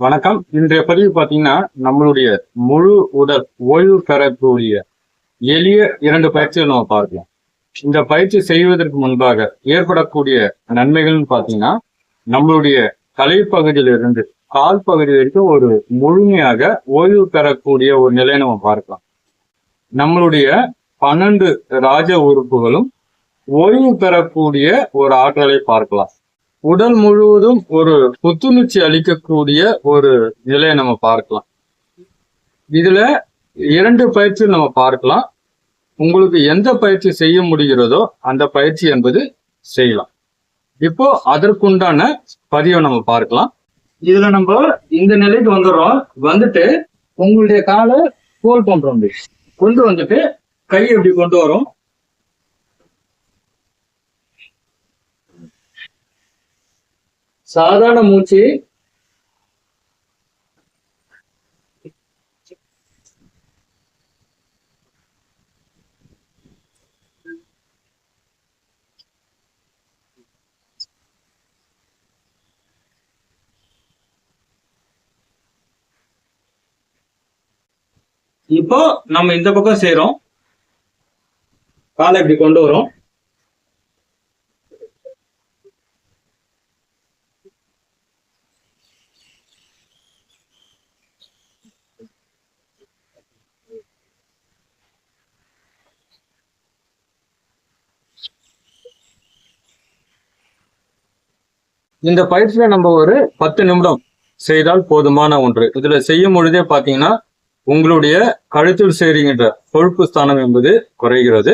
வணக்கம். இன்றைய பதிவு பார்த்தீங்கன்னா, நம்மளுடைய முழு உடல் ஓய்வு பெறக்கூடிய எளிய 2 பயிற்சிகள் நம்ம பார்க்கலாம். இந்த பயிற்சி செய்வதற்கு முன்பாக ஏற்படக்கூடிய நன்மைகள்னு பார்த்தீங்கன்னா, நம்மளுடைய தலைப்பகுதியிலிருந்து கால் பகுதி வரைக்கும் ஒரு முழுமையாக ஓய்வு பெறக்கூடிய ஒரு நிலையை நம்ம பார்க்கலாம். நம்மளுடைய 12 ராஜ உறுப்புகளும் ஓய்வு பெறக்கூடிய ஒரு ஆற்றலை பார்க்கலாம். உடல் முழுவதும் ஒரு புத்துணர்ச்சி அளிக்கக்கூடிய ஒரு நிலையை நம்ம பார்க்கலாம். இதுல 2 பயிற்சி நம்ம பார்க்கலாம். உங்களுக்கு எந்த பயிற்சி செய்ய முடிகிறதோ அந்த பயிற்சி என்பது செய்யலாம். இப்போ அதற்குண்டான பதிவை நம்ம பார்க்கலாம். இதுல நம்ம இந்த நிலைக்கு வந்துடுறோம். வந்துட்டு உங்களுடைய காலை கோல் பண்றோம். கொண்டு வந்துட்டு கையை எப்படி கொண்டு வரோம். சாதாரண மூச்சு. இப்போ நம்ம இந்த பக்கம் செய்யறோம். காலை இப்படி கொண்டு வரோம். இந்த பயிற்சியில நம்ம ஒரு 10 நிமிடம் செய்தால் போதுமான ஒன்று. இதுல செய்யும் பொழுதே பாத்தீங்கன்னா உங்களுடைய கழுத்தில் சேருகின்ற கொழுப்பு ஸ்தானம் என்பது குறைகிறது.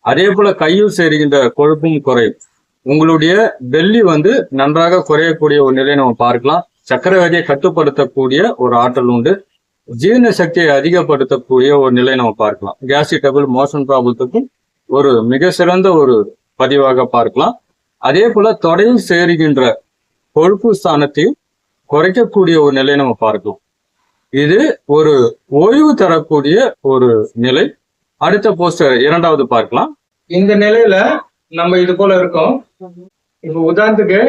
அதே போல கையில் சேருகின்ற கொழுப்பும் குறையும். உங்களுடைய வெள்ளி நன்றாக குறையக்கூடிய ஒரு நிலையை நம்ம பார்க்கலாம். சர்க்கரை வியாதியை கட்டுப்படுத்தக்கூடிய ஒரு ஆற்றல் உண்டு. ஜீரண சக்தியை அதிகப்படுத்தக்கூடிய ஒரு நிலையை நம்ம பார்க்கலாம். கேஸ்ட்ரிக் டபுள் மோஷன் ப்ராப்ளத்துக்கும் ஒரு மிக சிறந்த ஒரு பதிவாக பார்க்கலாம். அதே போல தொடையில் சேருகின்ற கொழுப்பு ஸ்தானத்தையும் குறைக்கக்கூடிய ஒரு நிலையை நம்ம பார்க்கலாம். இது ஒரு ஓய்வு தரக்கூடிய ஒரு நிலை. அடுத்த போஸ்டர் 2வது பார்க்கலாம். இந்த நிலையில நம்ம இது போல இருக்கோம். இப்ப உதாரணத்துக்கு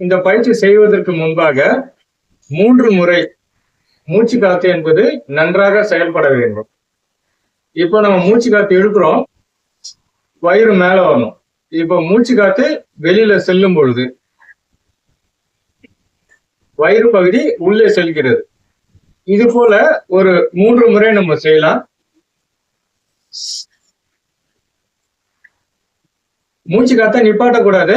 இந்த பயிற்சி செய்வதற்கு முன்பாக 3 முறை மூச்சு காத்து என்பது நன்றாக செயல்பட வேண்டும். இப்போ நம்ம மூச்சு காத்து எடுக்கிறோம். வயிறு மேல வரணும். இப்போ மூச்சு காத்து வெளியில செல்லும் பொழுது வயிறு பகுதி உள்ளே செல்கிறது. இது போல ஒரு 3 முறை நம்ம செய்யலாம். மூச்சு காத்த நிப்பாட்டக்கூடாது.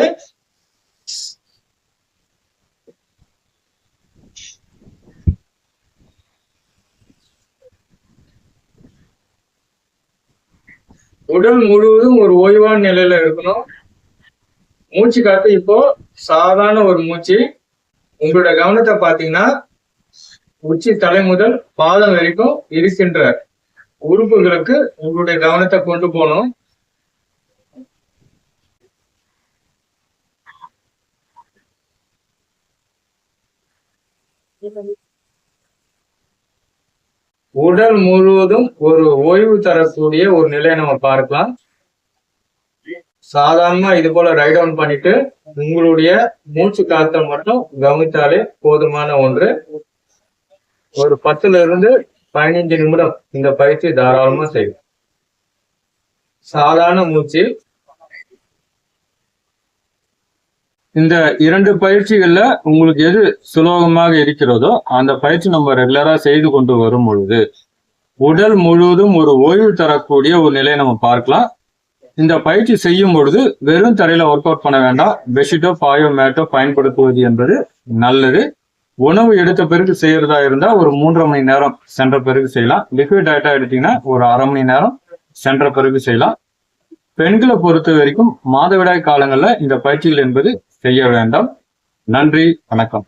உடல் முழுவதும் ஒரு ஓய்வான நிலையில இருக்கணும். மூச்சு காத்து இப்போ சாதாரண ஒரு மூச்சு. உங்களோட கவனத்தை பாத்தீங்கன்னா உச்சி தலை முதல் பாதம் வரைக்கும் இருக்கின்ற உறுப்புகளுக்கு உங்களுடைய கவனத்தை கொண்டு போகணும். உடல் முழுவதும் ஒரு ஓய்வு தரக்கூடிய ஒரு நிலையை நம்ம பார்க்கலாம். சாதாரணமா இது போல ரைட் டவுன் பண்ணிட்டு உங்களுடைய மூச்சு காத்த மட்டும் கவனித்தாலே போதுமான ஒன்று. ஒரு 10ல இருந்து 15 நிமிடம் இந்த பயிற்சி தாராளமா செய்யும். சாதாரண மூச்சு. இந்த 2 பயிற்சிகள்ல உங்களுக்கு எது சுலபமாக இருக்கிறதோ அந்த பயிற்சி நம்ம ரெகுலரா செய்து கொண்டு வரும் பொழுது உடல் முழுவதும் ஒரு ஓய்வு தரக்கூடிய ஒரு நிலையை நம்ம பார்க்கலாம். இந்த பயிற்சி செய்யும் பொழுது வெறும் தரையில ஒர்க் அவுட் பண்ண வேண்டாம். பெட்ஷீட்டோ பாயோ மேட்டோ பயன்படுத்துவது என்பது நல்லது. உணவு எடுத்த பிறகு செய்யறதா இருந்தா ஒரு 3.5 மணி நேரம் சென்ற பிறகு செய்யலாம். லிக்விட் டயட்டா எடுத்தீங்கன்னா ஒரு 1/2 மணி நேரம் சென்ற பிறகு செய்யலாம். பெண்களை பொறுத்த வரைக்கும் மாதவிடாய் காலங்கள்ல இந்த பயிற்சிகள் என்பது செய்ய வேண்டாம். நன்றி, வணக்கம்.